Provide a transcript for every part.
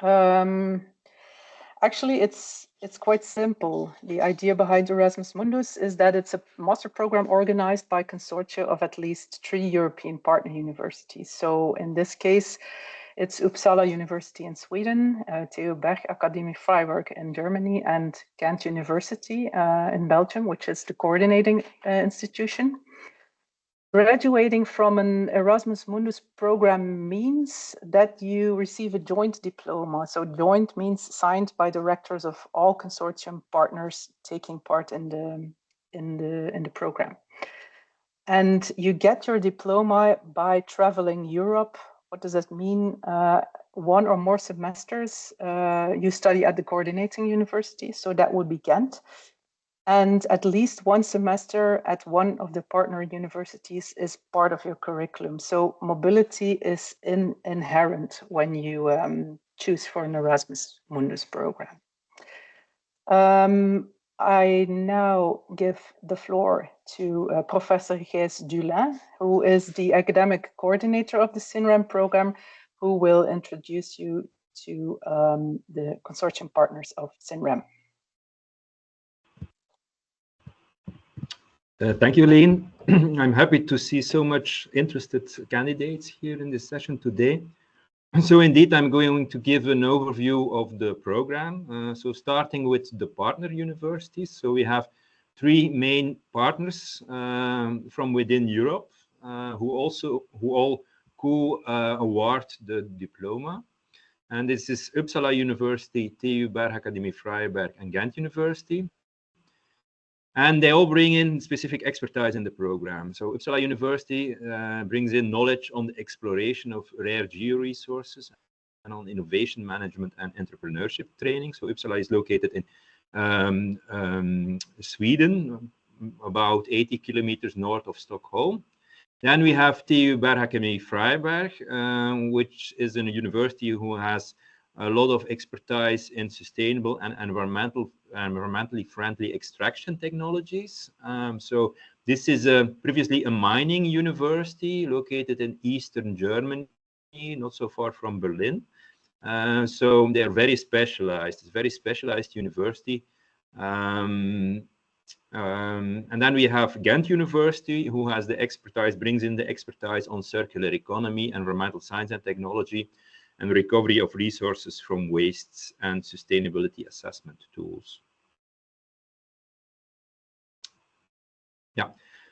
Um, Actually, it's quite simple. The idea behind Erasmus Mundus is that it's a master program organized by consortia of at least 3 European partner universities. So in this case, it's Uppsala University in Sweden, TU Berg Academie Freiburg in Germany, and Ghent University in Belgium, which is the coordinating institution. Graduating from an Erasmus Mundus program means that you receive a joint diploma. So joint means signed by directors of all consortium partners taking part in the program. And you get your diploma by traveling Europe. What does that mean? One or more semesters you study at the coordinating university. So that would be Ghent. And at least one semester at one of the partner universities is part of your curriculum. So mobility is inherent when you choose for an Erasmus Mundus program. I now give the floor to Professor Gijs Dulin, who is the academic coordinator of the sinrem program, who will introduce you to the consortium partners of sinrem. Thank you, Leen. I'm happy to see so much interested candidates here in this session today. So indeed, I'm going to give an overview of the program. So starting with the partner universities. So we have 3 main partners from within Europe who all award the diploma. And this is Uppsala University, TU Berg Academie Freiburg, and Ghent University. And they all bring in specific expertise in the program. So Uppsala University brings in knowledge on the exploration of rare georesources and on innovation management and entrepreneurship training. So Uppsala is located in Sweden, about 80 kilometers north of Stockholm. Then we have TU Berg Academie Freiburg, which is a university who has a lot of expertise in sustainable and environmentally friendly extraction technologies. So this is previously a mining university located in Eastern Germany, not so far from Berlin. So they are very specialized. It's a very specialized university. And then we have Ghent University, who has the expertise, brings in the expertise on circular economy, environmental science and technology, and recovery of resources from wastes and sustainability assessment tools. Yeah,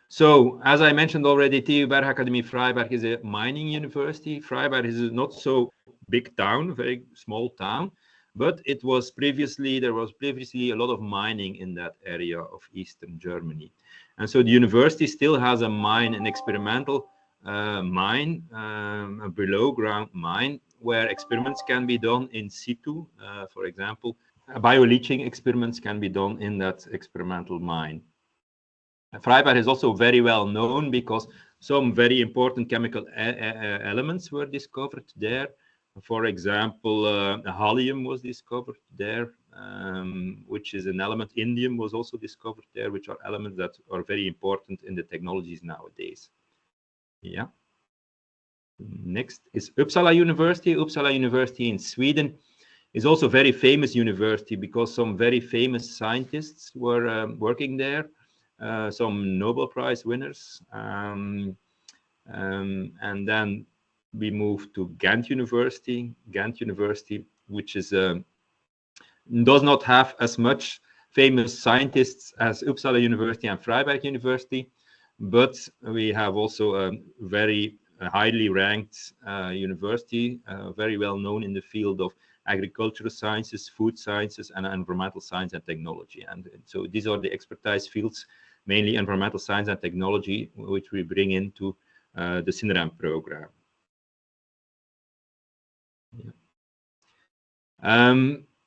so as I mentioned already, TU Berg Academie Freiburg is a mining university. Freiburg is a not so big town, very small town, but there was previously a lot of mining in that area of Eastern Germany. And so the university still has a mine, an experimental mine, a below ground mine, where experiments can be done in situ. For example, bioleaching experiments can be done in that experimental mine. Freiburg is also very well known because some very important chemical elements were discovered there. For example, helium was discovered there, which is an element. Indium was also discovered there, which are elements that are very important in the technologies nowadays. Yeah. Next is Uppsala University. Uppsala University in Sweden is also a very famous university because some very famous scientists were working there, some Nobel Prize winners. And then we move to Ghent University. Ghent University, which is does not have as much famous scientists as Uppsala University and Freiburg University, but we have also a very highly ranked university, very well known in the field of agricultural sciences, food sciences, and environmental science and technology. And so these are the expertise fields, mainly environmental science and technology, which we bring into the sinrem program. Yeah.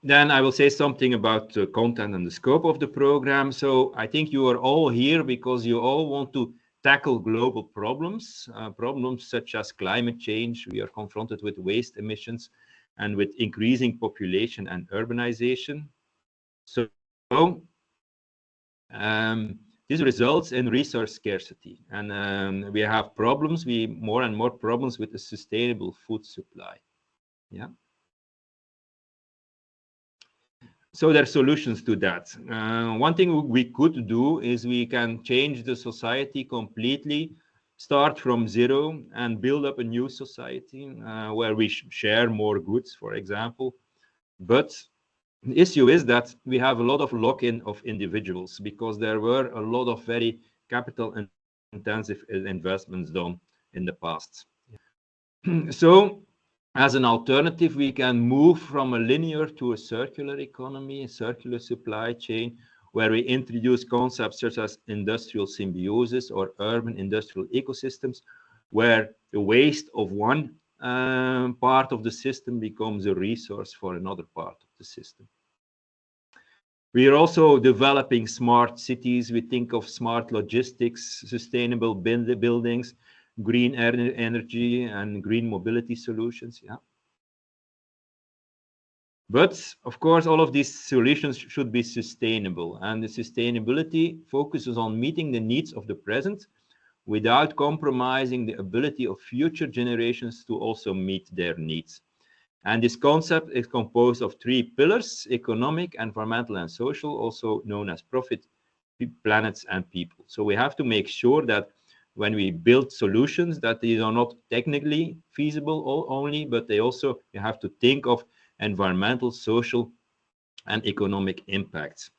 Then I will say something about the content and the scope of the program. So I think you are all here because you all want to tackle global problems, problems such as climate change. We are confronted with waste emissions and with increasing population and urbanization. So this results in resource scarcity, and we have problems. More and more problems with the sustainable food supply. Yeah. So there are solutions to that. One thing we could do is we can change the society completely, start from zero and build up a new society where we share more goods, for example. But the issue is that we have a lot of lock-in of individuals because there were a lot of very capital intensive investments done in the past. So as an alternative, we can move from a linear to a circular economy, a circular supply chain, where we introduce concepts such as industrial symbiosis or urban industrial ecosystems, where the waste of one part of the system becomes a resource for another part of the system. We are also developing smart cities. We think of smart logistics, sustainable buildings, green energy, and green mobility solutions. Yeah. But of course, all of these solutions should be sustainable, and the sustainability focuses on meeting the needs of the present without compromising the ability of future generations to also meet their needs. And this concept is composed of three pillars: economic, environmental, and social, also known as profit, planets, and people. So we have to make sure that when we build solutions, that these are not technically feasible only, but they also, you have to think of environmental, social, and economic impacts.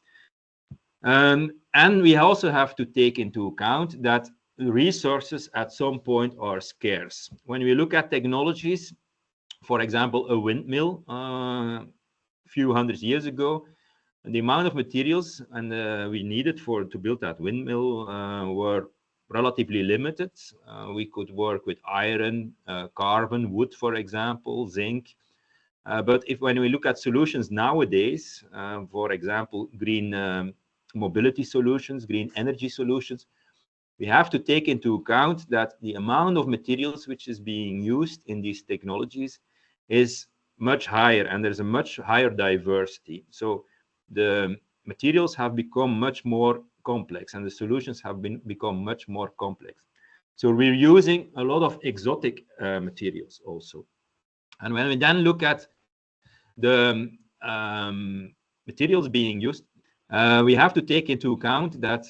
And we also have to take into account that resources at some point are scarce. When we look at technologies, for example, a windmill a few hundred years ago, the amount of materials and we needed to build that windmill were relatively limited. We could work with iron, carbon, wood, for example, zinc. But when we look at solutions nowadays, for example, green mobility solutions, green energy solutions, we have to take into account that the amount of materials which is being used in these technologies is much higher, and there's a much higher diversity. So the materials have become much more complex, and the solutions have become much more complex. So we're using a lot of exotic materials also. And when we then look at the materials being used, we have to take into account that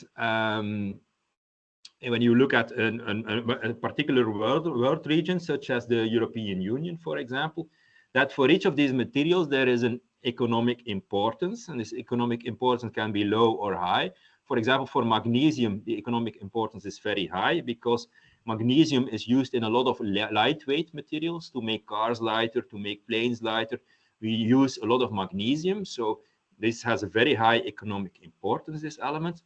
when you look at a particular world region, such as the European Union, for example, that for each of these materials, there is an economic importance, and this economic importance can be low or high. For example, for magnesium, the economic importance is very high because magnesium is used in a lot of lightweight materials to make cars lighter, to make planes lighter. We use a lot of magnesium, so this has a very high economic importance, this element.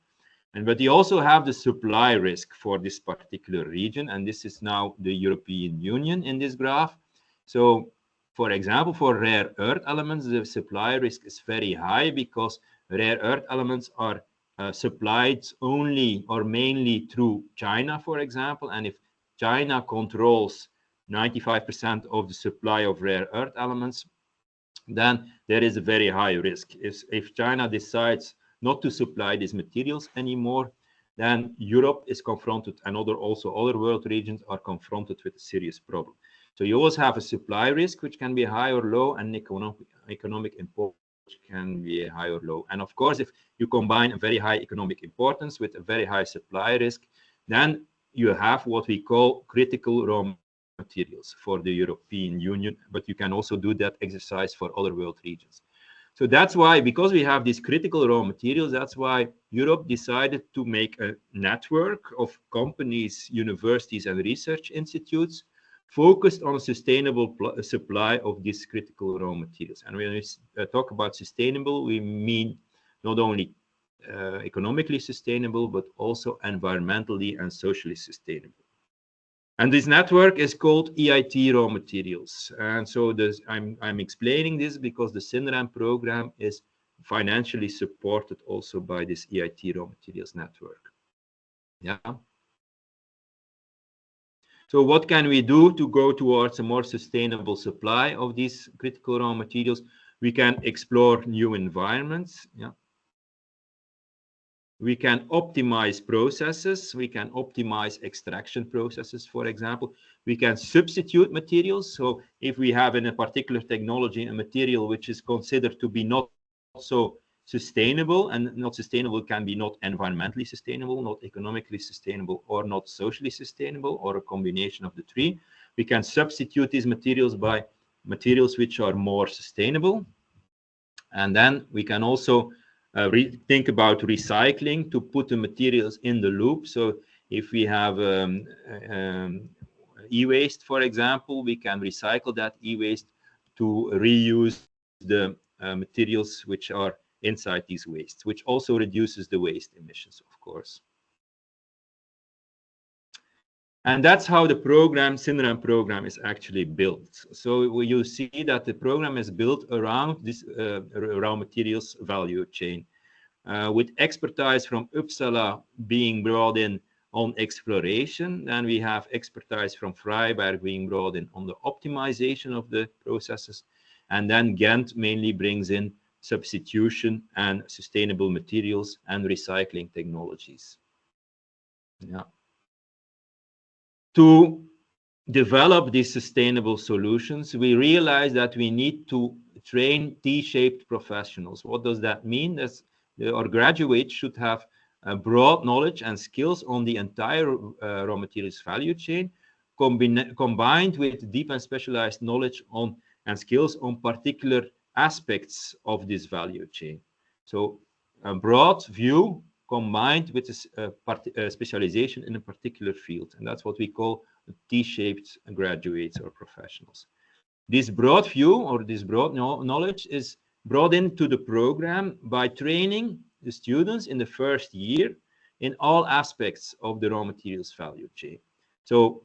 But you also have the supply risk for this particular region, and this is now the European Union in this graph. So, for example, for rare earth elements, the supply risk is very high because rare earth elements are supplied only or mainly through China, for example. And if China controls 95% of the supply of rare earth elements, then there is a very high risk. If China decides not to supply these materials anymore, then Europe is confronted, and also other world regions are confronted with a serious problem. So you always have a supply risk, which can be high or low, and economic importance can be high or low. And of course, if you combine a very high economic importance with a very high supply risk, then you have what we call critical raw materials for the European Union, but you can also do that exercise for other world regions. So that's why, because we have these critical raw materials, that's why Europe decided to make a network of companies, universities, and research institutes focused on a sustainable supply of these critical raw materials. And when we talk about sustainable, we mean not only economically sustainable, but also environmentally and socially sustainable. And this network is called EIT Raw Materials. And so I'm explaining this because the sinrem program is financially supported also by this EIT Raw Materials network. Yeah. So what can we do to go towards a more sustainable supply of these critical raw materials? We can explore new environments. Yeah. We can optimize processes. We can optimize extraction processes, for example. We can substitute materials. So if we have in a particular technology a material which is considered to be not so sustainable, and not sustainable can be not environmentally sustainable, not economically sustainable, or not socially sustainable, or a combination of the three. We can substitute these materials by materials which are more sustainable. And then we can also think about recycling to put the materials in the loop. So if we have e-waste, for example, we can recycle that e-waste to reuse the materials which are inside these wastes, which also reduces the waste emissions, of course. And that's how the program, sinrem program, is actually built. So you see that the program is built around this raw materials value chain, with expertise from Uppsala being brought in on exploration. Then we have expertise from Freiberg being brought in on the optimization of the processes. And then Ghent mainly brings in substitution and sustainable materials and recycling technologies. Yeah. To develop these sustainable solutions, we realize that we need to train T-shaped professionals. What does that mean? That's our graduates should have broad knowledge and skills on the entire raw materials value chain, combined with deep and specialized knowledge on and skills on particular aspects of this value chain. So a broad view combined with a specialization in a particular field. And that's what we call T-shaped graduates or professionals. This broad view or this broad knowledge is brought into the program by training the students in the first year in all aspects of the raw materials value chain. So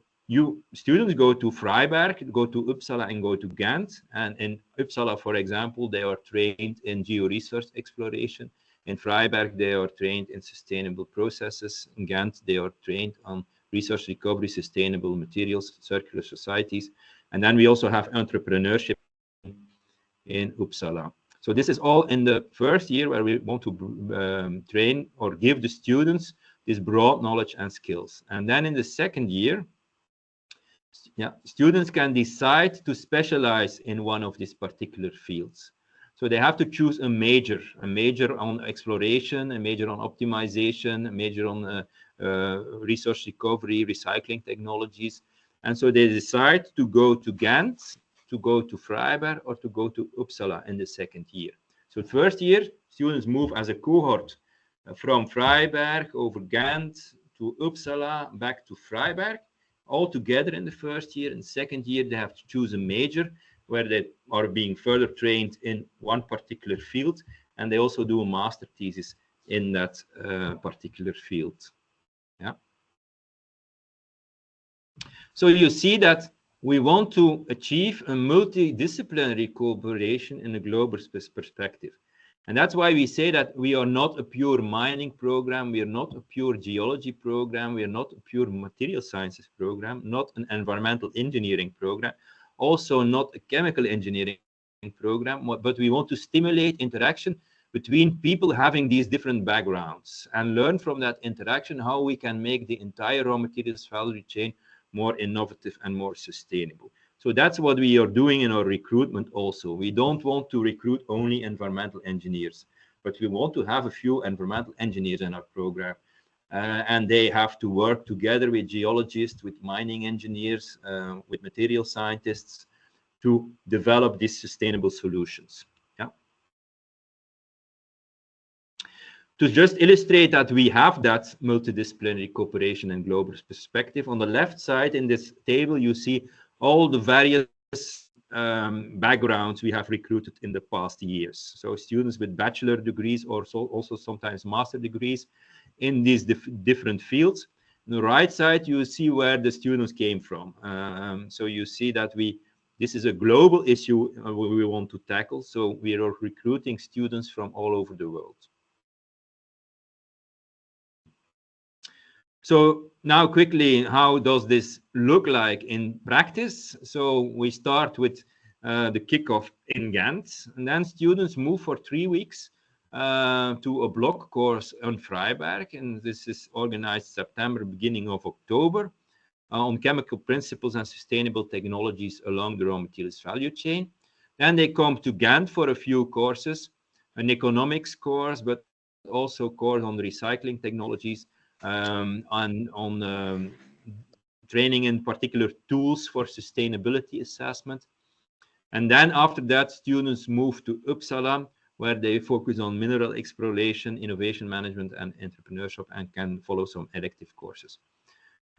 students go to Freiberg, go to Uppsala, and go to Ghent. And in Uppsala, for example, they are trained in geo-resource exploration. In Freiberg, they are trained in sustainable processes. In Ghent, they are trained on resource recovery, sustainable materials, circular societies. And then we also have entrepreneurship in Uppsala. So this is all in the first year where we want to train or give the students this broad knowledge and skills. And then in the second year, students can decide to specialize in one of these particular fields. So they have to choose a major on exploration, a major on optimization, a major on resource recovery, recycling technologies. And so they decide to go to Ghent, to go to Freiberg, or to go to Uppsala in the second year. So the first year, students move as a cohort from Freiberg over Ghent to Uppsala, back to Freiberg, all together in the first year. In the second year, they have to choose a major where they are being further trained in one particular field, and they also do a master thesis in that particular field. Yeah. So you see that we want to achieve a multidisciplinary cooperation in a global perspective. And that's why we say that we are not a pure mining program, we are not a pure geology program, we are not a pure material sciences program, not an environmental engineering program, also not a chemical engineering program, but we want to stimulate interaction between people having these different backgrounds and learn from that interaction how we can make the entire raw materials value chain more innovative and more sustainable. So that's what we are doing in our recruitment also. We don't want to recruit only environmental engineers, but we want to have a few environmental engineers in our program. And they have to work together with geologists, with mining engineers, with material scientists to develop these sustainable solutions. Yeah. To just illustrate that we have that multidisciplinary cooperation and global perspective, on the left side in this table, you see all the various backgrounds we have recruited in the past years. So students with bachelor degrees or also sometimes master degrees in these different fields. On the right side, you see where the students came from. So you see that this is a global issue we want to tackle. So we are recruiting students from all over the world. So now quickly, how does this look like in practice? So we start with the kickoff in Ghent, and then students move for 3 weeks to a block course on Freiberg, and this is organized September, beginning of October, on chemical principles and sustainable technologies along the raw materials value chain. Then they come to Ghent for a few courses an economics course, but also a course on recycling technologies, on training in particular tools for sustainability assessment. And then after that, students move to Uppsala, where they focus on mineral exploration, innovation management, and entrepreneurship, and can follow some elective courses.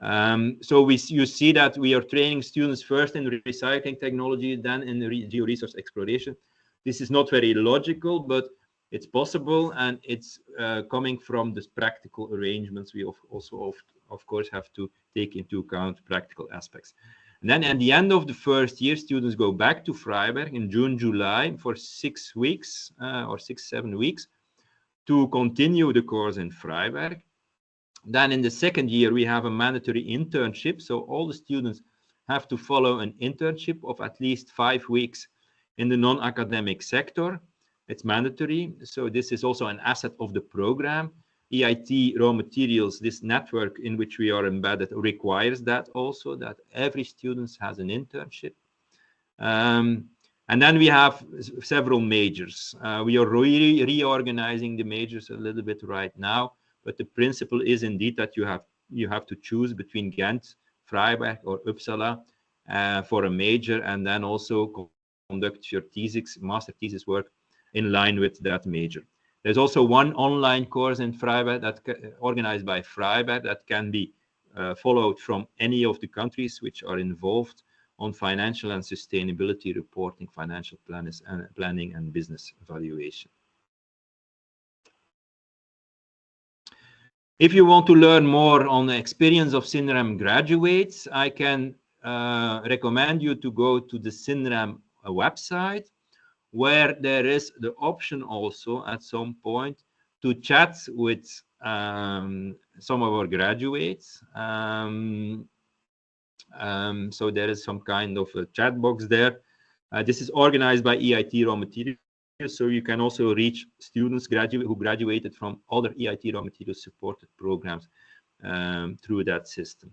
So you see that we are training students first in recycling technology, then in geo-resource exploration. This is not very logical, but it's possible, and it's coming from the practical arrangements. We also, of course, have to take into account practical aspects. And then at the end of the first year, students go back to Freiberg in June, July for 6 weeks or 6-7 weeks to continue the course in Freiberg. Then in the second year, we have a mandatory internship. So all the students have to follow an internship of at least 5 weeks in the non-academic sector. It's mandatory. So this is also an asset of the program. EIT Raw Materials, this network in which we are embedded, requires that also, that every student has an internship. And then we have several majors. We are reorganizing the majors a little bit right now, but the principle is indeed that you have to choose between Ghent, Freiberg, or Uppsala for a major, and then also conduct your master thesis work in line with that major. There's also one online course in Freiberg that organized by Freiberg that can be followed from any of the countries which are involved on financial and sustainability reporting, financial planning, and business evaluation. If you want to learn more on the experience of Sinrem graduates, I can recommend you to go to the Sinrem website, where there is the option also at some point to chat with some of our graduates. So there is some kind of a chat box there. This is organized by EIT Raw Materials, so you can also reach students who graduated from other EIT Raw Materials supported programs through that system.